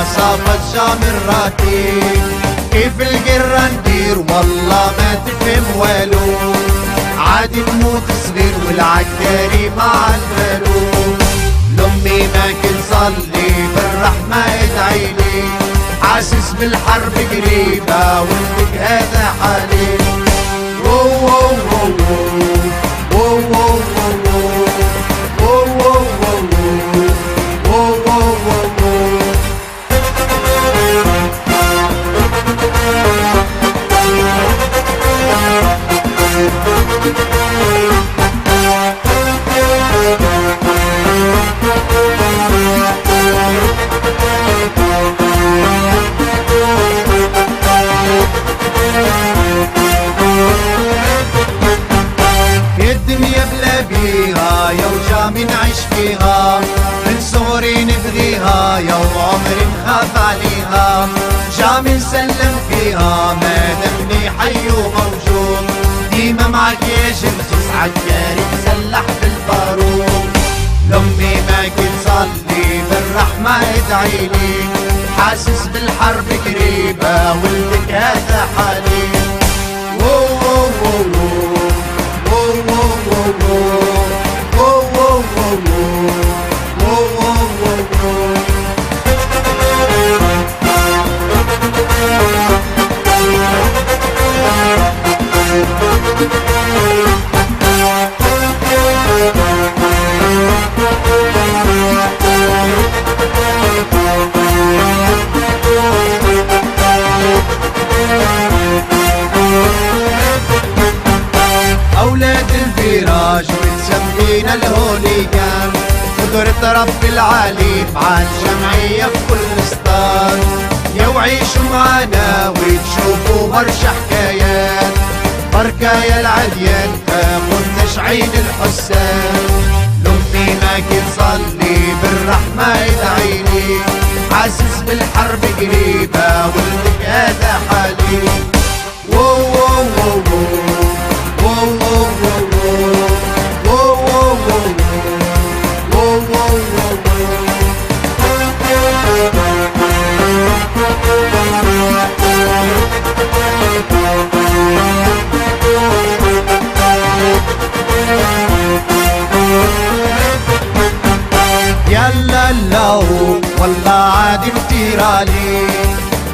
صافت جامراتي. كيف القرة ندير والله ما تفهم والو، عادي نموت صغير والعكاري مع البالو. لأمي ما كنت صلي بالرحمة ادعيلي، حاسس بالحرب قريبة ولدك هذا حالي. الدنيا بلا بيها يا وجامي نعيش فيها، من صغري نبغيها يا وعمري نخاف عليها. جامي نسلم فيها ما دمني حي وموجود، ديما معك يا جرجس عكاري مسلح بالبارود. لأمي ما كنت صلي بالرحمة ادعيلي، حاسس بالحرب قريبة ولدك هذا حالي. أولاد الفراج وتسمينا الهوليجان، قدرة رب العالي مع الجمعية في كل ستار. يا وعيشوا معانا وتشوفوا برشا حكايات، بركة يا العديان تاخد تشعيل الحسان. لأمي ما كنت صلي بالرحمة ادعيلي، حاسس بالحرب قريبة ولدك هذا حالي. يلا لو والله عادي متيرالي،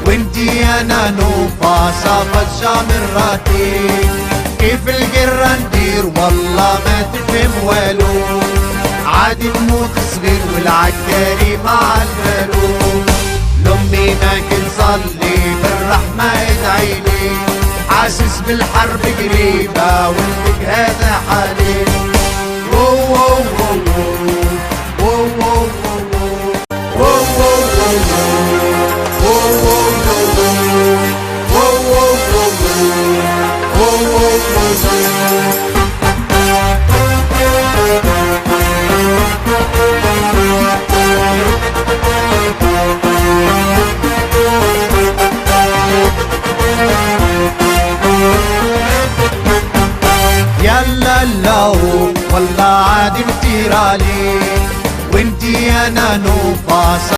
وانتي انا نوفا صافت جامراتي. كيف القرة ندير والله ما تفهم والو، عادي نموت صغير والعكاري مع البالو. لأمي ما كنت صلي بالرحمة ادعيلي، حاسس بالحرب قريبة ولدك هذا حالي. يلا لو والله عادي متيرالي، وانتي انا نوفا